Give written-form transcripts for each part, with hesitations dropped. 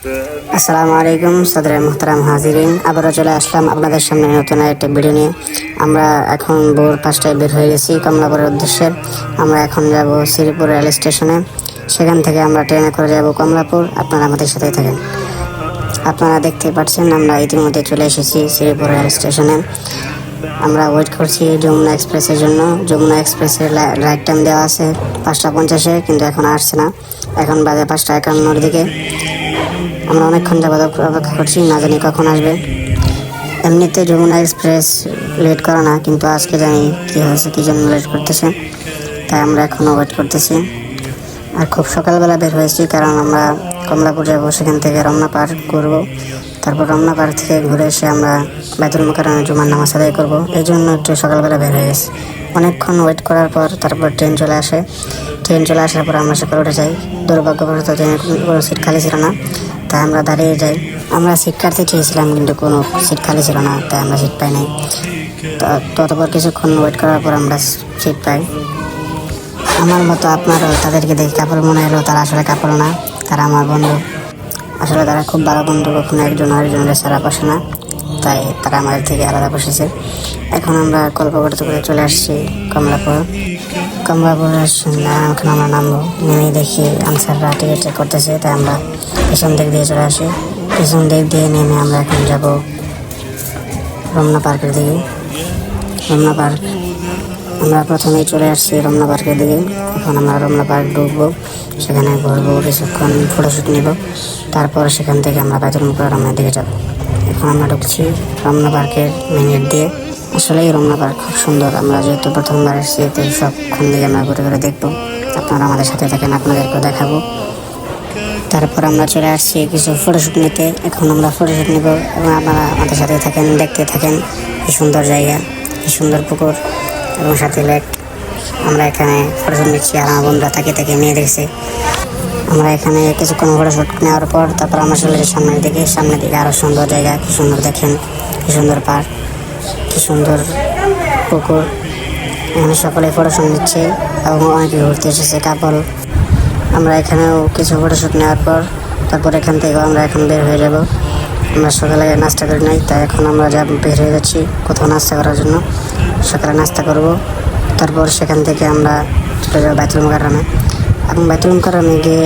আসসালামু আলাইকুম সদরে মোহতারাম হাজিরিন, আবারও চলে আসলাম আপনাদের সামনে নতুন একটা ভিডিও নিয়ে। আমরা এখন ভোর 5টায় বের হয়ে গেছি কমলাপুরের উদ্দেশ্যে। আমরা এখন যাব শ্রীপুর রেল স্টেশনে, সেখান থেকে আমরা ট্রেনে করে যাব কমলাপুর। আপনারা আমাদের সাথেই থাকেন। আপনারা দেখতে পাচ্ছেন আমরা ইতিমধ্যে চলে এসেছি শ্রীপুর রেল স্টেশনে। আমরা ওয়েট করছি যমুনা এক্সপ্রেসের জন্য। যমুনা এক্সপ্রেসের রাইট টাইম দেওয়া আছে 5টা 50-এ, কিন্তু এখন আসছে না। এখন বাজে 5টা 51-এর দিকে। আমরা অনেকক্ষণ যাবত অপেক্ষা করছি, না জানি কখন আসবে। এমনিতে যমুনা এক্সপ্রেস লেট করে না, কিন্তু আজকে জানি কী হয়েছে, কী জন্য লেট করতেছে, তাই আমরা এখনও ওয়েট করতেছি। আর খুব সকালবেলা বের হয়েছি, কারণ আমরা কমলাপুর যাবো, সেখান থেকে রমনা পার্ক করবো। তারপর রমনা পার্ক থেকে ঘুরে এসে আমরা বাইতুল মোকাররমে জুমার নামাজ আদায় করবো। এই জন্য একটু সকালবেলা বের হয়ে গেছি। অনেকক্ষণ ওয়েট করার পর তারপর ট্রেন চলে আসে। ট্রেন চলে আসার পর আমরা সকালে উঠে যাই। দুর্ভাগ্যবশত ট্রেনের কোনো সিট খালি ছিল না, তাই আমরা দাঁড়িয়ে যাই। আমরা সিট কাটতে চেয়েছিলাম, কিন্তু কোনো সিট খালি ছিল না, তাই আমরা সিট পাই নাই। ততপর কিছুক্ষণ ওয়েট করার পর আমরা সিট পাই। আমার মতো আপনারও তাদেরকে দেখে কাপড় মনে হলো, তারা আসলে কাপড় না, তারা আমার বন্ধু। আসলে তারা খুব ভালো বন্ধু, কখনো একজন আরেকজনের ছাড়া বসে না, তাই তারা আমাদের থেকে আলাদা বসেছে। এখন আমরা গল্প করতে করে চলে আসছি কমলাপুর। এখন আমরা নামবো। নেমে দেখি আনসাররা টিকিট চেক করতেছে, তাই আমরা পিছন দিক দিয়ে চলে আসি। পিছন দিক দিয়ে নেমে আমরা এখন যাব রমনা পার্কের দিকে। রমনা পার্ক আমরা প্রথমেই চলে আসছি রমনা পার্কের দিকে। এখন আমরা রমনা পার্ক ঢুকবো, সেখানে ঘুরবো, কিছুক্ষণ ফটোশ্যুট নিব, তারপর সেখান থেকে আমরা বাইতুল মোকাররমের দিকে যাব। এখন আমরা ঢুকছি রমনা পার্কের মেন গেট দিয়ে। আসলে এই রমনা পার্ক খুব সুন্দর। আমরা যেহেতু প্রথমবার এসেছি, তাই সবক্ষণ দিকে আমরা ঘুরে ঘুরে দেখবো। আপনারা আমাদের সাথে থাকেন, আপনাদেরকেও দেখাবো। তারপর আমরা চলে আসছি কিছু ফটোশ্যুট নিতে। এখন আমরা ফটোশ্যুট নিব এবং আপনারা আমাদের সাথে থাকেন, দেখতে থাকেন। কি সুন্দর জায়গা, কি সুন্দর পুকুর এবং সাথে লেক। আমরা এখানে ফটোশ্যুট নিচ্ছি, আর আমার বন্ধুরা তাকে নিয়ে দেখছে। আমরা এখানে কিছুক্ষণ ফটোশ্যুট নেওয়ার পর তারপর আমরা চলে যাই সামনের দিকে। আরও সুন্দর জায়গা, কি সুন্দর দেখেন, কি সুন্দর পার্ক, কি সুন্দর পুকুর। এখানে সকলে ফটোশ্যুট নিচ্ছে এবং অনেকে ঘুরতে এসেছে কাপল। আমরা এখানেও কিছু ফটোশ্যুট নেওয়ার পর তারপর এখান থেকে আমরা এখন বের হয়ে যাব। আমরা সকালে নাস্তা করি নাই, তাই এখন আমরা বের হয়ে যাচ্ছি কোথাও নাস্তা করার জন্য। সকালে নাস্তা করব, তারপর সেখান থেকে আমরা চলে যাবো বাইতুল মোকাররমে। এবং বাইতুল মোকাররমে গিয়ে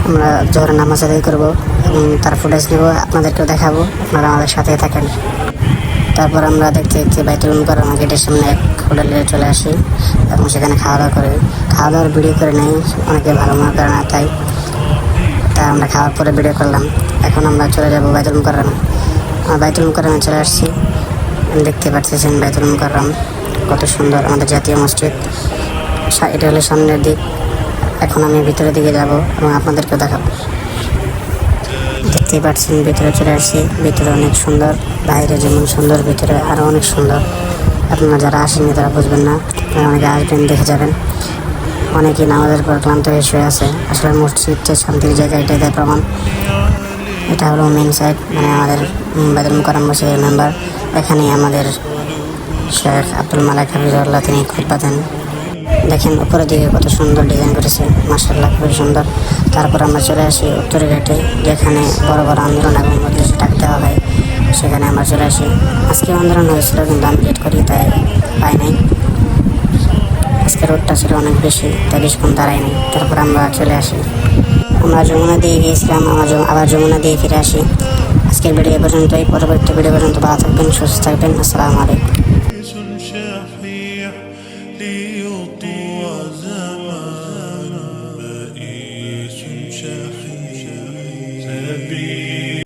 আমরা জোহরের নামাজ আদায় করবো এবং তার ফুটেজ নেব, আপনাদেরকেও দেখাবো। আপনারা আমাদের সাথে থাকেন। তারপর আমরা দেখতে দেখতে বাইতুল মোকাররমে গেটের সামনে এক হোটেলে চলে আসি এবং সেখানে খাওয়া দাওয়ার ভিডিও করে নেই, অনেকে ভালো মনে করে না, তাই আমরা খাওয়ার পরে ভিডিও করলাম। এখন আমরা চলে যাব বাইতুল মোকাররমে। বাইতুল মোকাররমে চলে আসছি। দেখতে পাচ্ছেন বাইতুল মোকাররম কত সুন্দর, আমাদের জাতীয় মসজিদ। এটা হলো সামনের দিক। এখন আমি ভিতরের দিকে যাব এবং আপনাদেরকেও দেখাবো। দেখতেই পাচ্ছেন ভিতরে চলে আসছি। ভিতরে অনেক সুন্দর, বাইরে যেমন সুন্দর, ভিতরে আরও অনেক সুন্দর। আপনারা যারা আসেননি তারা বুঝবেন না, অনেকে আসবেন, দেখে যাবেন। অনেকেই নামাজের পর ক্লান্ত হয়ে শুয়ে আছে। আসলে মসজিদটা শান্তির জায়গা, এটাই তার প্রমাণ। এটা হলো মেন সাইড, মানে আমাদের বাইতুল মোকাররম মসজিদের মেম্বার। এখানেই আমাদের শেখ আব্দুল মালিক হাফিজুল্লাহ তিনি খুতবা দেন। দেখেন উপরের দিকে কত সুন্দর ডিজাইন করেছে, মাশাআল্লাহ, খুবই সুন্দর। তারপর আমরা চলে আসি উত্তর গেটে, যেখানে বড় বড় আন্দোলন এবং মজলিস ডাক দেওয়া হয়, সেখানে আমরা চলে আসি। আজকে আন্দোলন হয়েছিল, কিন্তু আমি লেট করি, তাই পাই নাই। আজকে রোডটা ছিল অনেক বেশি, তাই বেশিক্ষণ দাঁড়াই নাই। তারপর আমরা চলে আসি। আমরা যমুনা দিয়ে গিয়েছিলাম, আবার যমুনা দিয়ে ফিরে আসি। আজকের ভিডিও পর্যন্তই। পরবর্তী ভিডিও পর্যন্ত ভালো থাকবেন, সুস্থ থাকবেন। আসসালামু আলাইকুম।